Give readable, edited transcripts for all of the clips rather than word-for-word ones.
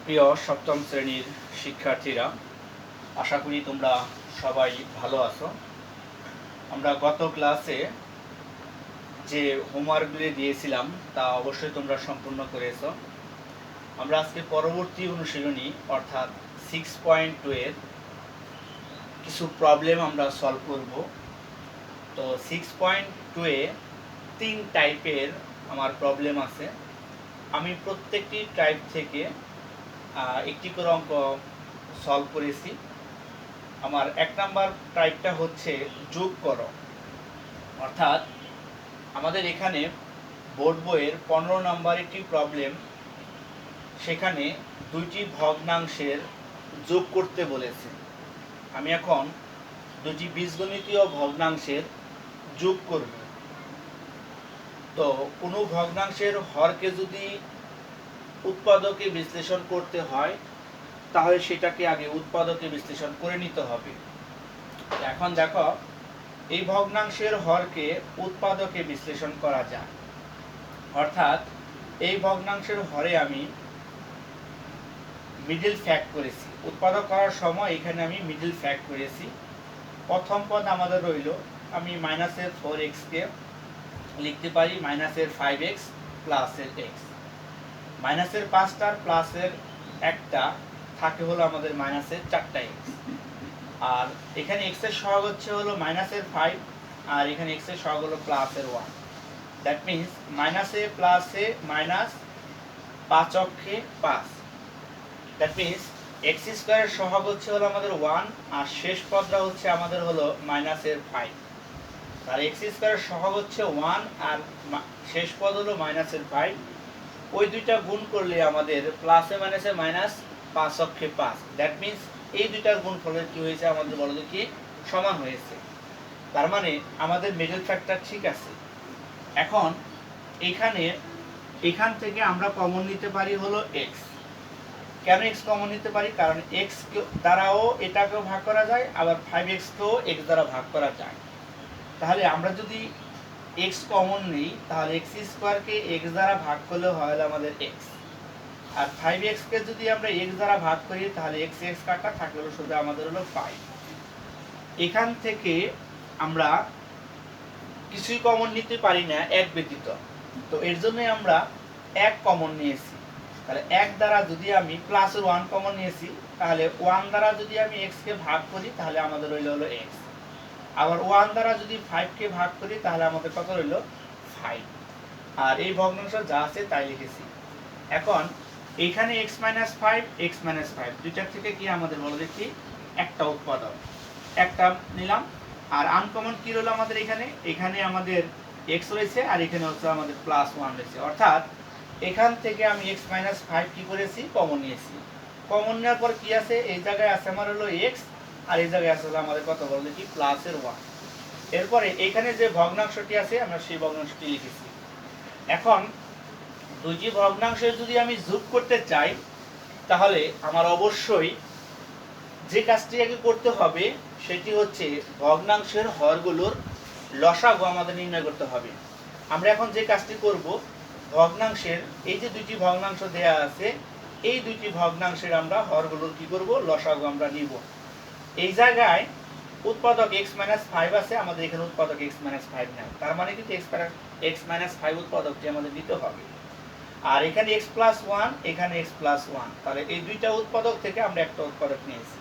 প্রিয় সপ্তম শ্রেণীর শিক্ষার্থীরা, আশা করি তোমরা সবাই ভালো আছো। আমরা গত ক্লাসে যে হোমওয়ার্কগুলি দিয়েছিলাম তা অবশ্যই তোমরা সম্পূর্ণ করেছো। আমরা আজকে পরবর্তী অনুশীলনী অর্থাৎ 6.2 এর কিছু প্রবলেম আমরা সলভ করব। তো 6.2 এ 3 টাইপের আমার প্রবলেম আছে। আমি প্রত্যেকটি টাইপ থেকে একটি করে অঙ্ক সলভ করেছি। আমার 1 নাম্বার টাইপটা হচ্ছে যোগ করো, অর্থাৎ আমাদের এখানে বোর্ড বইয়ের 15 নাম্বার একটি প্রবলেম, সেখানে দুইটি ভগ্নাংশের যোগ করতে বলেছে। আমি এখন দুটি বীজগণিতীয় ভগ্নাংশের যোগ করব। তো কোনো ভগ্নাংশের হরকে যদি উৎপাদকে বিশ্লেষণ করতে হয় তাহলে সেটাকে আগে উৎপাদকে বিশ্লেষণ করে নিতে হবে। এখন দেখো, এই ভগ্নাংশের হরকে উৎপাদকে বিশ্লেষণ করা যায়, অর্থাৎ এই ভগ্নাংশের হরে আমি মিডল ফ্যাক্ট করেছি। উৎপাদক করার সময় এখানে আমি মিডল ফ্যাক্ট করেছি। প্রথম পদ আমাদের রইল, আমি মাইনাসের 4x কে লিখতে পারি মাইনাসের 5x প্লাসের x। মাইনাসের 5টার প্লাসের একটা থাকে হলো আমাদের মাইনাসের 4টা x। আর এখানে x এর সহগ হচ্ছে হলো মাইনাসের 5, আর এখানে x এর সহগ হলো প্লাসের 1। দ্যাট মিন্স মাইনাসে প্লাসে মাইনাস 5 অক্ষে 5। দ্যাট মিন্স x স্কয়ারের সহগ হচ্ছে হলো আমাদের 1, আর শেষ পদটা হচ্ছে আমাদের হলো মাইনাসের 5। আর x স্কয়ারের সহগ হচ্ছে 1 আর শেষ পদ হলো মাইনাসের 5। ওই দুইটা গুণ করলে আমাদের প্লাসে মাইনাসে মাইনাস 5 অক্ষে 5। দ্যাট মিন্স এই দুইটার গুণফলের কি হয়েছে আমাদের বলো দেখি সমান হয়েছে। তার মানে আমাদের মিডল ফ্যাক্টর ঠিক আছে। এখন এখান থেকে আমরা কমন নিতে পারি হলো x। কেন x কমন নিতে পারি? কারণ x দ্বারাও এটাকেও ভাগ করা যায়, আবার 5x কেও x দ্বারা ভাগ করা যায়। তাহলে আমরা যদি x কমন নেই তাহলে x স্কয়ারকে x দ্বারা ভাগ করলে হয় আমাদের x, আর 5x কে যদি আমরা x দ্বারা ভাগ করি তাহলে x x কাটা থাকে হলো শুধু আমাদের হলো 5। এখান থেকে আমরা কিছুই কমন নিতে পারি না এক ব্যতীত, তো এর জন্যই আমরা 1 কমন নিয়েছি। তাহলে 1 দ্বারা যদি আমি প্লাসের 1 কমন নিয়েছি, তাহলে 1 দ্বারা যদি আমি x কে ভাগ করি তাহলে আমাদের রইল হলো x। আবার 1 দ্বারা যদি 5 কে ভাগ করি তাহলে আমাদের কত রইল 5। আর এই ভগ্নাংশ যা আছে তাই লিখেছি। এখন এখানে x - 5 x - 5 দুইটার থেকে কি আমাদের বলো দেখি একটা উৎপাদক, একটা নিলাম। আর আনকমন কি রইল আমাদের এখানে আমাদের x রয়েছে, আর এখানে হচ্ছে আমাদের +1 রয়েছে। অর্থাৎ এখান থেকে আমি x - 5 কি করেছি কমন নিয়েছি। কমন নেওয়ার পর কি আছে, এই জায়গায় আছে আমার হলো x, আর এই জায়গায় আছে আমাদের কত বলো দেখি প্লাসের 1। এরপরে এখানে যে ভগ্নাংশটি আছে আমরা সেই ভগ্নাংশটি লিখেছি। এখন দুইটি ভগ্নাংশের যদি আমি যোগ করতে চাই তাহলে আমার অবশ্যই যে কাজটি আগে করতে হবে সেটি হচ্ছে ভগ্নাংশের হরগুলোর লসাগু আমাদের নির্ণয় করতে হবে। আমরা এখন যে কাজটি করব, ভগ্নাংশের এই যে দুইটি ভগ্নাংশ দেয়া আছে এই দুইটি ভগ্নাংশের আমরা হরগুলোর কি করব লসাগু আমরা নিব। এই জায়গায় উৎপাদক x - 5 আছে, আমাদের এখানে উৎপাদক x - 5 নাই, তার মানে কিন্তু x - 5 উৎপাদকটি আমাদের দিতে হবে। আর এখানে x + 1 এখানে x + 1, তাহলে এই দুইটা উৎপাদক থেকে আমরা একটা উৎপাদক নিয়েছি।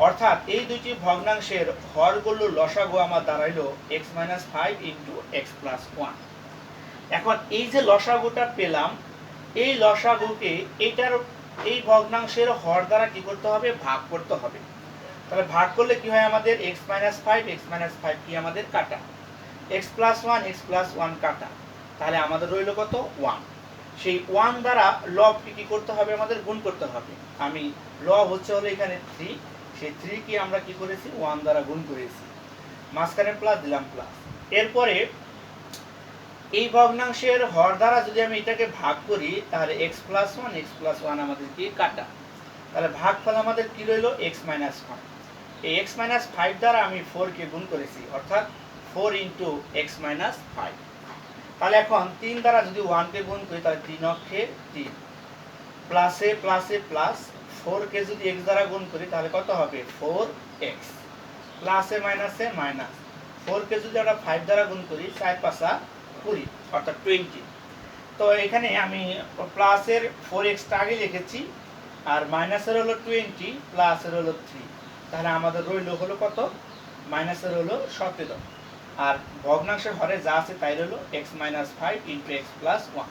অর্থাৎ এই দুইটি ভগ্নাংশের হরগুলোর লসাগু আমার দাঁড়াইলো x - 5 * x + 1। এখন এই যে লসাগুটা পেলাম, এই লসাগুকে এই ভগ্নাংশের হর দ্বারা কি করতে হবে ভাগ করতে হবে। তাহলে ভাগ করলে কি হয় আমাদের x - 5 x - 5 কি আমাদের কাটা, x + 1 x + 1 কাটা, তাহলে আমাদের রইল কত 1। সেই 1 দ্বারা লবকে কি করতে হবে আমাদের গুণ করতে হবে। আমি লব হচ্ছে হলো এখানে 3, সেই 3 কি আমরা কি করেছি 1 দ্বারা গুণ করেছি, মাঝখানে প্লাস দিলাম প্লাস। এরপরে এই ভগ্নাংশের হর দ্বারা যদি আমি এটাকে ভাগ করি তাহলে x + 1 x + 1 আমাদের কি কাটা, তাহলে ভাগফল আমাদের কি রইল x - 5। এই x - 5 দ্বারা আমি 4 কে গুণ করেছি, অর্থাৎ 4 * x - 5। তাহলে এখন 3 দ্বারা যদি 1 কে গুণ করি তাহলে 3 অক্ষে 3, প্লাসে প্লাসে প্লাস 4 কে যদি x দ্বারা গুণ করি তাহলে কত হবে 4x প্লাসে মাইনাসে মাইনাস 4 কে যদি আমরা 5 দ্বারা গুণ করি 4 5 20 অর্থাৎ 20। তো এখানে আমি প্লাসের 4x টা আগে লিখেছি আর মাইনাসের হলো 20 প্লাসের হলো 3, তাহলে আমাদের রইল হলো কত মাইনাসের হলো 17 আর ভগ্নাংশের হরে যা আছে তাই হলো x - 5 * x + 1,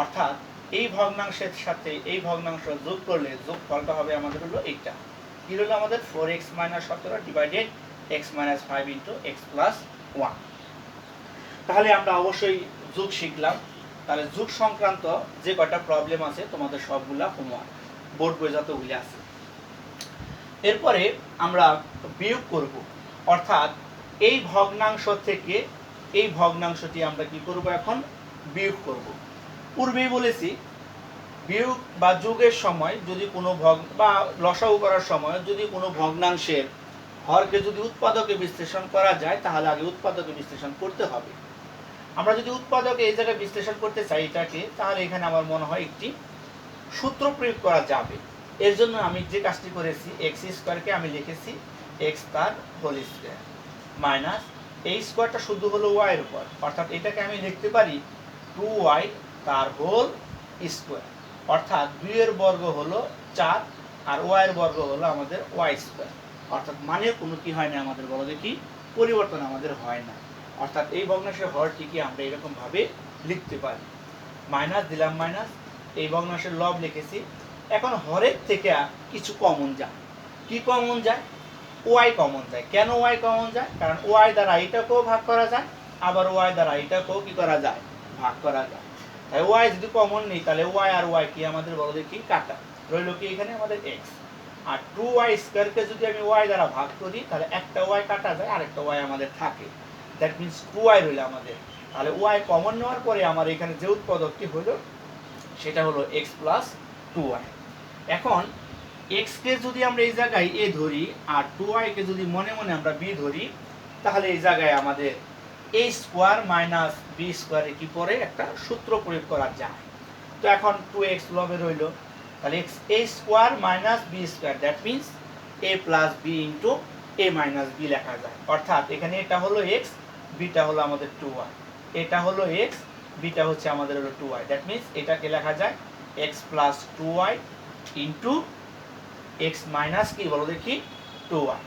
অর্থাৎ এই ভগ্নাংশের সাথে এই ভগ্নাংশ যোগ করলে যোগফলটা হবে আমাদের হলো এইটা, কি হলো আমাদের 4x - 17 ডিভাইডেড x - 5 * x + 1। তাহলে আমরা অবশ্যই যোগ শিখলাম। তাহলে যোগ সংক্রান্ত যে কয়টা প্রবলেম আছে তোমাদের সবগুলা হোমওয়ার্ক বোর্ড বই যতগুলি আছে। এরপরে আমরা বিয়োগ করব, অর্থাৎ এই ভগ্নাংশ থেকে এই ভগ্নাংশটি আমরা কি করব এখন বিয়োগ করব। পূর্বেই বলেছি বিয়োগ বা যোগের সময় যদি কোনো বা লসাগু করার সময় যদি কোনো ভগ্নাংশের হরকে যদি উৎপাদকে বিশ্লেষণ করা যায় তাহলে আগে উৎপাদকে বিশ্লেষণ করতে হবে। আমরা যদি উৎপাদকে এই জায়গায় বিশ্লেষণ করতে চাই এটাকে, তাহলে এখানে আমার মনে হয় একটি সূত্র প্রয়োগ করা যাবে। এর জন্য আমি যে কাজটি করেছি x² কে আমি লিখেছি x তার হোল স্কয়ার মাইনাস এই স্কয়ারটা শুধু হলো y এর উপর, অর্থাৎ এটাকে আমি লিখতে পারি 2y তার হোল স্কয়ার, অর্থাৎ 2 এর বর্গ হলো 4 আর y এর বর্গ হলো আমাদের y², অর্থাৎ মানে কোনো কি হয় না আমাদের, বলো দেখি পরিবর্তন আমাদের হয় না, অর্থাৎ এই ভগ্নাংশের হরটিকে আমরা এরকম ভাবে লিখতে পারি। মাইনাস দিলাম মাইনাস, এই ভগ্নাংশের লব লিখেছি। এখন হরের থেকে কিছু কমন যায়, কি কমন যায় y কমন যায়। কেন y কমন যায়? কারণ y দ্বারা এটাকেও ভাগ করা যায় আবার y দ্বারা এটাকেও কি করা যায় ভাগ করা যায়। তাই y যদি কমন নেই তাহলে y আর y কি আমাদের বলো দেখি কাটা, রইল কি এখানে আমাদের x আর 2y² কে যদি আমি y দ্বারা ভাগ করি তাহলে একটা y কাটা যায় আরেকটা y আমাদের থাকে, দ্যাট মিন্স 2y রইল আমাদের। তাহলে y কমন নেওয়ার পরে আমার এখানে যে উৎপাদকটি হলো সেটা হলো x + 2y। এখন x কে যদি আমরা এই জায়গায় a ধরি আর 2y কে যদি মনে মনে আমরা b ধরি তাহলে এই জায়গায় আমাদের a² - b² এর কি পরে একটা সূত্র প্রয়োগ করা যায়। তো এখন 2x লবে রইল, তাহলে a² - b² that means a + b * a - b লেখা যায়, অর্থাৎ এখানে এটা হলো x বিটা হলো আমাদের 2y, এটা হলো x বিটা হচ্ছে আমাদের হলো 2y, দ্যাট মিন্স এটাকে লেখা যায় x + 2y x মাইনাস কি বলো দেখি 2y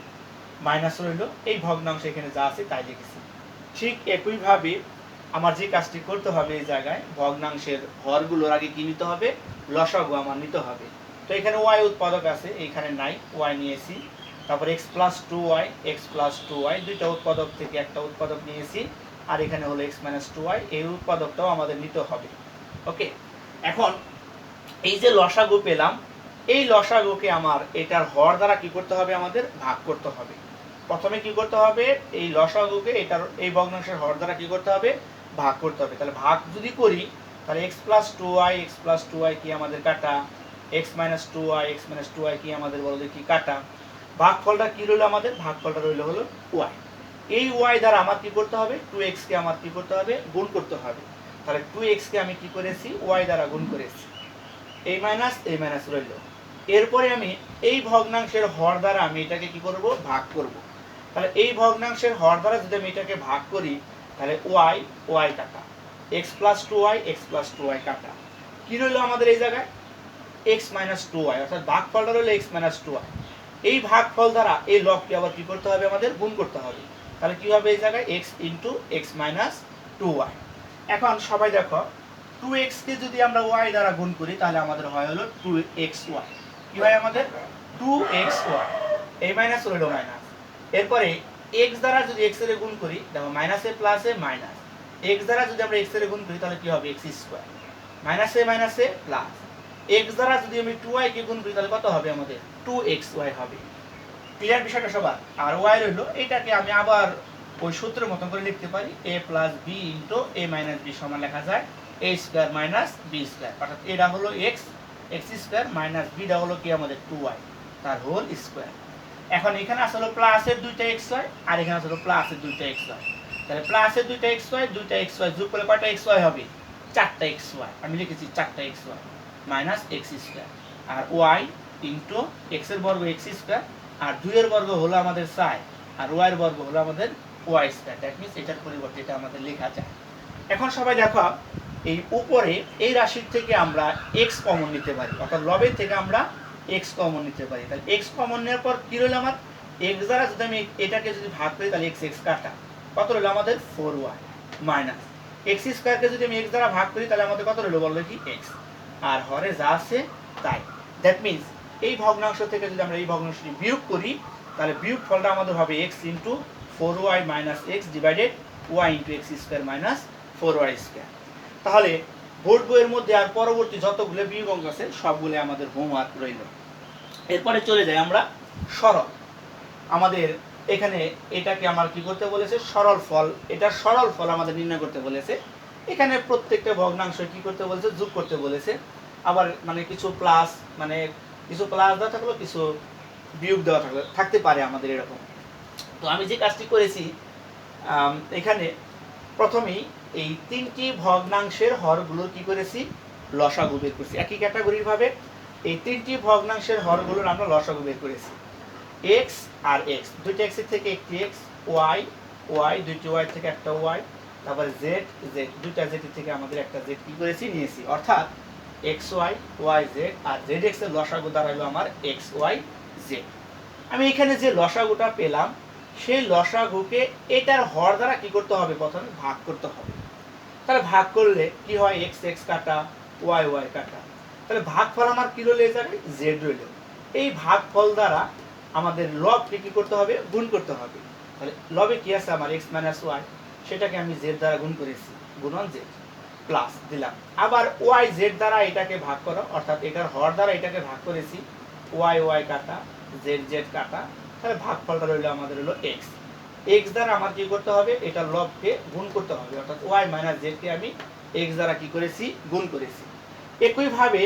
মাইনাস রইল এই ভগ্নাংশ এখানে যা আছে তাই লিখেছি। ঠিক একইভাবে আমার যে কাজটি করতে হবে এই জায়গায় ভগ্নাংশের হরগুলোর আগে কি নিতে হবে লসাগু আমার নিতে হবে। তো এখানে y উৎপাদক আছে, এখানে নাই, y নিয়েছি। তারপর x + 2y দুইটা উৎপাদক থেকে একটা উৎপাদক নিয়েছি আর এখানে হলো x - 2y, এই উৎপাদকটাও আমাদের নিতে হবে। ওকে, এখন এই যে লসাগু পেলাম এই লসাগুকে আমার এটার হর দ্বারা কি করতে হবে আমাদের ভাগ করতে হবে। প্রথমে কি করতে হবে এই লসাগুকে এটার এই ভগ্নাংশের হর দ্বারা কি করতে হবে ভাগ করতে হবে। তাহলে ভাগ যদি করি তাহলে x + 2y কি আমাদের কাটা, x - 2y কি আমাদের বলো দেখি কাটা, ভাগফলটা কি রইল আমাদের ভাগফলটা রইল হলো y। এই y দ্বারা আমার কি করতে হবে 2x কে আমার কি করতে হবে গুণ করতে হবে। তাহলে 2x কে আমি কি করেছি y দ্বারা গুণ করেছি, এই মাইনাস রইল। এরপরে আমি এই ভগ্নাংশের হর দ্বারা আমি এটাকে কি করব ভাগ করব। তাহলে এই ভগ্নাংশের হর দ্বারা যদি আমি এটাকে ভাগ করি তাহলে y কাটা, x + 2y কাটা, কি রইল আমাদের এই জায়গায় x - 2y, অর্থাৎ ভাগফলটা রইল x - 2y। এই ভাগফল দ্বারা এই লবকে আবার কি করতে হবে আমাদের গুণ করতে হবে। তাহলে কি হবে এই জায়গায় x * x - 2y। এখন সবাই দেখো 2x কে যদি আমরা y দ্বারা গুণ করি তাহলে আমাদের হয় হলো 2xy, কি হয় আমাদের 2xy, এই মাইনাস রইল মাইনাস। এরপরে x দ্বারা যদি x এর গুণ করি দেখো মাইনাসে প্লাসে মাইনাস, x দ্বারা যদি আমরা x এর গুণ করি তাহলে কি হবে x², মাইনাসে প্লাস। x দ্বারা যদি আমি 2y কে গুণ করি তাহলে কত হবে আমাদের 2xy হবে। ক্লিয়ার বিষয়টা সবার? আর y রইল এটাকে আমি আবার ওই সূত্রের মতো করে লিখতে পারি a + b * a - b সমান লেখা যায় a² - b², অর্থাৎ এটা হলো x² - b হলো কি আমাদের 2y তার হোল স্কয়ার। এখন এখানে আসলে প্লাসের দুইটা xy আর এখানে আসলে প্লাসের দুইটা xy, তাহলে প্লাসের দুইটা xy যোগ করলে কয়টা xy হবে 4টা xy, আমি লিখেছি 4টা xy। মাইনাস এক্স স্কোয়ার, আর ওয়াই ইন্টু এক্সের বর্গ এক্স স্কোয়ার, আর 2 এর বর্গ হলো আমাদের 4, আর ওয়াই এর বর্গ হলো আমাদের ওয়াই স্কোয়ার। দ্যাট মিনস এটার পরিবর্তে এটা আমাদের লেখা যায়। এখন সবাই দেখো, এই উপরে এই রাশির থেকে আমরা এক্স কমন নিতে পারি, অর্থাৎ লবের থেকে আমরা এক্স কমন নিতে পারি। তাহলে এক্স কমন নেওয়ার পর কী রইল আমার, এক্স দ্বারা যদি আমি এটাকে যদি ভাগ করি তাহলে এক্স এক্স কাটা, কত রইল আমাদের 4y মাইনাস এক্স স্কোয়ারকে যদি আমি এক্স দ্বারা ভাগ করি তাহলে আমাদের কত রইল বললো কি এক্স, আর হরে যা আছে তাই। দ্যাট মিনস এই ভগ্নাংশ থেকে যদি আমরা এই ভগ্নাংশটি বিয়োগ করি তাহলে বিয়োগ ফলটা আমাদের হবে x into 4y minus x divided y into x square minus 4y square. তাহলে বোর্ড বইয়ের মধ্যে আর পরবর্তী যতগুলো বিয়োগ অঙ্ক আছে সবগুলো আমাদের হোমওয়ার্ক রইল। এরপরে চলে যাই আমরা সরল। আমাদের এখানে এটাকে আমার কি করতে বলেছে, সরল ফল, এটা সরল ফল আমাদের নির্ণয় করতে বলেছে। এখানে প্রত্যেকটা ভগ্নাংশ কি করতে বলেছে, যোগ করতে বলেছে। আবার মানে কিছু প্লাস, মানে কিছু প্লাস দেওয়া থাকলো, কিছু বিয়োগ দেওয়া থাকতে পারে আমাদের এরকম। তো আমি যে কাজটি করেছি, এখানে প্রথমেই এই 3টি ভগ্নাংশের হরগুলোর কি করেছি, লসাগু বের করেছি। একই ক্যাটাগরির ভাবে এই 3টি ভগ্নাংশের হরগুলোর আমরা লসাগু বের করেছি। এক্স আর এক্স, দুইটা এক্সের থেকে একটি এক্স, ওয়াই ওয়াই, দুইটি ওয়াই থেকে একটা ওয়াই, তারপরে জেড জেড, দুইটা জেড থেকে আমাদের একটা জেড কি করেছি নিয়েছি, অর্থাৎ এক্স ওয়াই ওয়াই জেড, আর জেড এক্স এর লসাগু দাঁড়াইলো আমার এক্স ওয়াই জেড। আমি এখানে যে লসাগুটা পেলাম সেই লসাগুকে এটার হর দ্বারা কি করতে হবে, প্রথমে ভাগ করতে হবে। তাহলে ভাগ করলে কি হয়, এক্স এক্স কাটা, ওয়াই ওয়াই কাটা, তাহলে ভাগফল আমার কি রইল, এই জায়গায় জেড রইল। এই ভাগফল দ্বারা আমাদের লবকে কি করতে হবে, গুণ করতে হবে। তাহলে লবে কি আছে আমার এক্স মাইনাস ওয়াই, সেটাকে আমি জেড দ্বারা গুণ করেছি, গুণন জেড প্লাস দিলাম। আবার ওয়াই জেড দ্বারা এটাকে ভাগ করো, অর্থাৎ এটার হর দ্বারা এটাকে ভাগ করেছি, ওয়াই ওয়াই কাটা, জেড জেড কাটা, তাহলে ভাগফলটা রইল আমাদের হলো এক্স। এক্স দ্বারা আমার কি করতে হবে, এটা লবকে গুণ করতে হবে, অর্থাৎ ওয়াই মাইনাস জেডকে আমি এক্স দ্বারা কি করেছি, গুণ করেছি। একইভাবে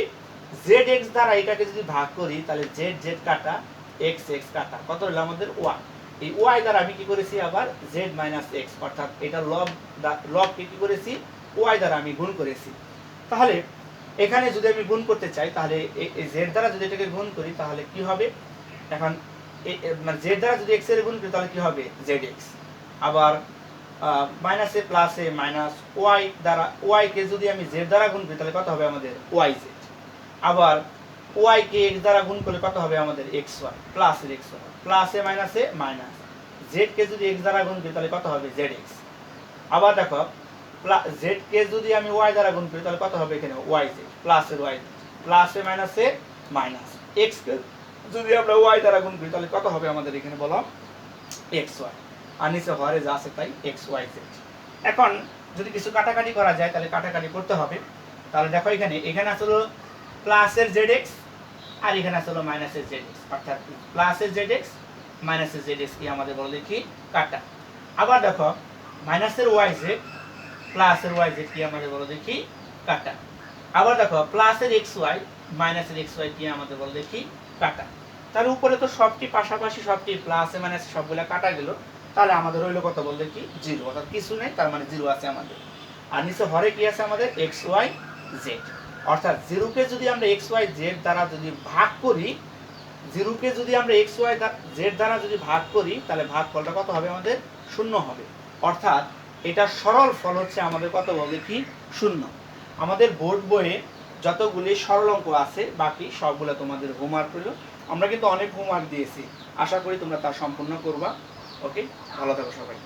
জেড এক্স দ্বারা এটাকে যদি ভাগ করি তাহলে জেড জেড কাটা, এক্স এক্স কাটা, কত হলো আমাদের ওয়াই। এই ওয়াই দ্বারা আমি কি করেছি আবার জেড মাইনাস এক্স, অর্থাৎ এটা লবকে কি করেছি, ওয়াই দ্বারা আমি গুণ করেছি। তাহলে এখানে যদি আমি গুণ করতে চাই তাহলে জেড দ্বারা যদি এটাকে গুণ করি তাহলে কি হবে, এখন মানে জেড দ্বারা যদি এক্স এর গুণ করি তাহলে কি হবে জেড এক্স, আবার মাইনাসে প্লাসে মাইনাস ওয়াই দ্বারা, ওয়াই কে যদি আমি জেড দ্বারা গুণ করি তাহলে কত হবে আমাদের ওয়াই জেড, আবার ওয়াই কে এক্স দ্বারা গুণ করলে কত হবে আমাদের এক্স ওয়াই, প্লাসের এক্স ওয়াই, প্লাসে মাইনাসে মাইনাস, জেড কে যদি এক্স দ্বারা গুণ করি তাহলে কত হবে জেড এক্স। আবার দেখো জেড কে যদি আমি ওয়াই দ্বারা গুণ করি তাহলে কত হবে এখানে ওয়াই জেড, প্লাসের ওয়াই, প্লাসে মাইনাসে মাইনাস, এক্স কে যদি আমরা ওয়াই দ্বারা গুণ করি তাহলে কত হবে আমাদের এখানে বলো এক্স ওয়াই, আর নিচে হরে যা আছে তাই এক্স ওয়াই জেড। এখন যদি কিছু কাটাকাটি করা যায় তাহলে কাটাকাটি করতে হবে। তাহলে দেখো এখানে আসলে প্লাসের জেড এক্স আর এখানে আসলে মাইনাসের জেড এক্স, অর্থাৎ প্লাসের জেড এক্স মাইনাসের জেড এক্স কি আমাদের বলে দেখি কাটা। আবার দেখো মাইনাসের ওয়াই জেড প্লাসের ওয়াই জেড কি আমাদের বলে দেখি কাটা। আবার দেখো প্লাসের এক্স ওয়াই মাইনাসের এক্স ওয়াই কি আমাদের বলে দেখি কাটা। তার উপরে তো সবটি পাশাপাশি সবটি প্লাসে মাইনাসে সবগুলা কাটা গেল, তাহলে আমাদের রইল কত বল দেখি জিরো, অর্থাৎ কিছু নেই, তার মানে জিরো আছে আমাদের। আর নিচে হরে কি আছে আমাদের এক্স ওয়াই জেড, অর্থাৎ জিরোকে যদি আমরা এক্স ওয়াই জেড দ্বারা যদি ভাগ করি, জিরোকে যদি আমরা এক্স ওয়াই জেড দ্বারা যদি ভাগ করি তাহলে ভাগফলটা কত হবে আমাদের শূন্য হবে, অর্থাৎ এটা সরল ফল হচ্ছে আমাদের কত বল দেখি শূন্য। আমাদের বোর্ড বইয়ে যতগুলি সরল অঙ্ক আছে বাকি সবগুলো তোমাদের হোমওয়ার্ক হলো। আমরা কিন্তু অনেক হোমওয়ার্ক দিয়েছি, আশা করি তোমরা তা সম্পূর্ণ করবা। ওকে, ভালো থাকো সবাই।